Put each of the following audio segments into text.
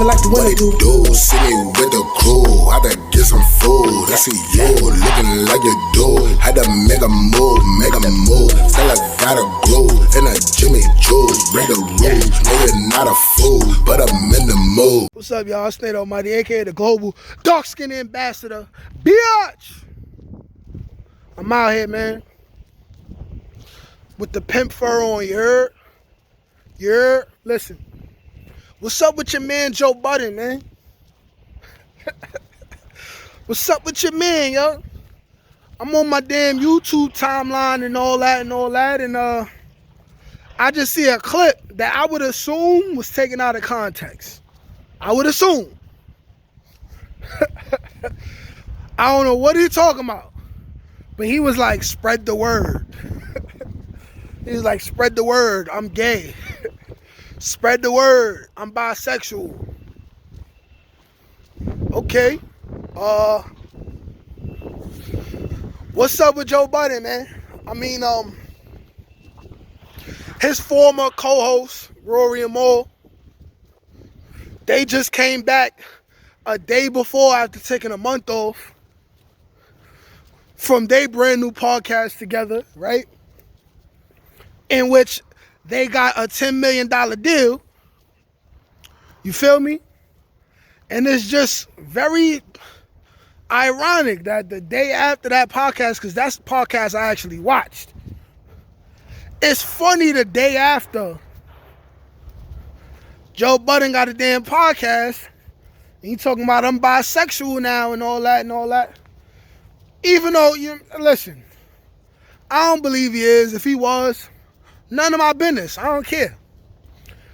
living like the winter do. See me with the crew, had to get some food. I see you looking like you do. Had to make a move. Still I gotta grow in a Jimmy Choo. Break the rules, no you're not a fool, but I'm in the mood. What's up, y'all? It's Nate Almighty, aka the Global Dark Skin Ambassador. Bitch! I'm out here, man. With the pimp fur on, you heard? You heard? Listen. What's up with your man, Joe Budden, man? What's up with your man, yo? I'm on my damn YouTube timeline and all that, and I just see a clip that I would assume was taken out of context. I would assume. I don't know what he's talking about, but he was like, spread the word. He was like, spread the word, I'm gay. Spread the word, I'm bisexual. Okay. What's up with Joe Budden, man? I mean, his former co-host, Rory and Moore, they just came back a day before after taking a month off from their brand new podcast together, right? In which they got a $10 million deal. You feel me? And it's just very ironic that the day after that podcast, because that's the podcast I actually watched. It's funny the day after Joe Budden got a damn podcast, and he talking about I'm bisexual now and all that. Even though, listen, I don't believe he is. If he was, none of my business. I don't care.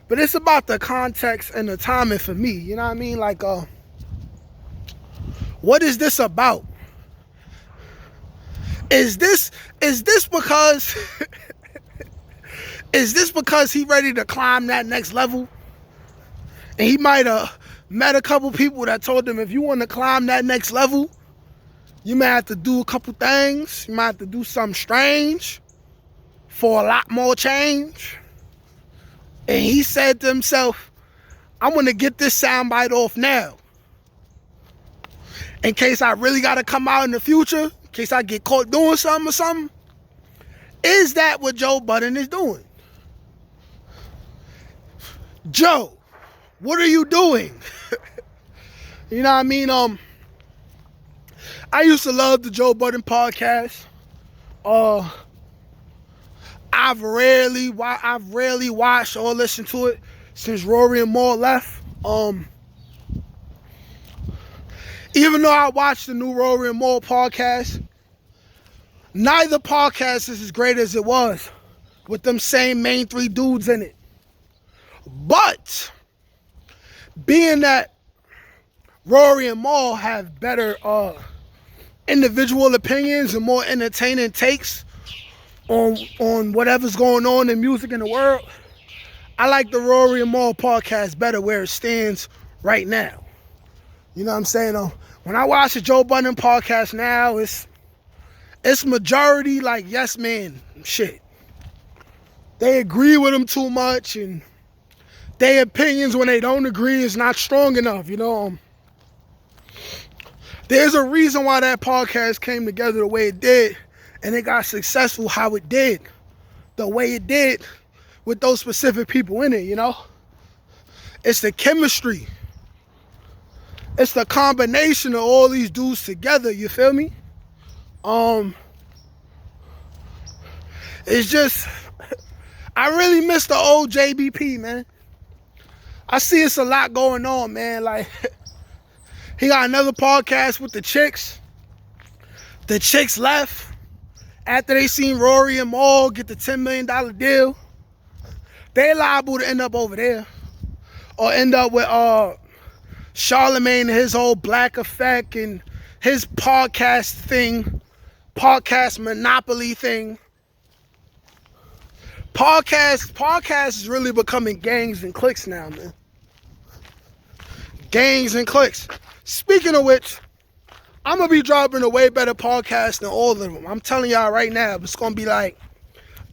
But it's about the context and the timing for me. You know what I mean? Like, what is this about? Is this because is this because he ready to climb that next level? And he might have met a couple people that told him, if you want to climb that next level, you might have to do a couple things. You might have to do something strange for a lot more change. And he said to himself, I'm going to get this soundbite off now, in case I really got to come out in the future, in case I get caught doing something or something. Is that what Joe Budden is doing? Joe, what are you doing? You know what I mean? I used to love the Joe Budden podcast. I've rarely watched or listened to it since Rory and Moore left. Even though I watched the new Rory and Moore podcast, neither podcast is as great as it was with them same main three dudes in it. But being that Rory and Moore have better individual opinions and more entertaining takes on whatever's going on in music in the world, I like the Rory and Moore podcast better where it stands right now. You know what I'm saying? When I watch the Joe Budden podcast now, it's majority like yes man shit. They agree with him too much, and their opinions when they don't agree is not strong enough, you know. There's a reason why that podcast came together the way it did, and it got successful how it did, the way it did with those specific people in it, you know? It's the chemistry. It's the combination of all these dudes together, you feel me? It's just, I really miss the old JBP, man. I see it's a lot going on, man. Like, he got another podcast with the chicks. The chicks left after they seen Rory and Moore get the $10 million deal. They liable to end up over there, or end up with Charlemagne and his whole Black Effect and his podcast thing, podcast monopoly thing. Podcast is really becoming gangs and cliques now, man. Gangs and cliques. Speaking of which, I'm going to be dropping a way better podcast than all of them. I'm telling y'all right now, it's going to be like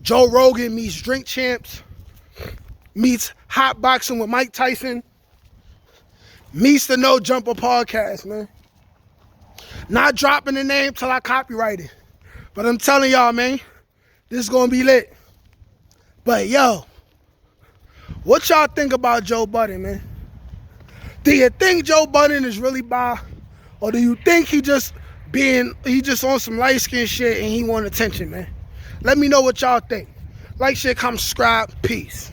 Joe Rogan meets Drink Champs, meets Hot Boxing with Mike Tyson, Meets the No Jumper podcast, man. Not dropping the name till I copyright it. But I'm telling y'all, man, this is gonna be lit. But yo, what y'all think about Joe Budden, man? Do you think Joe Budden is really bi? Or do you think he just on some light skin shit and he want attention, man? Let me know what y'all think. Like, share, comment, subscribe. Peace.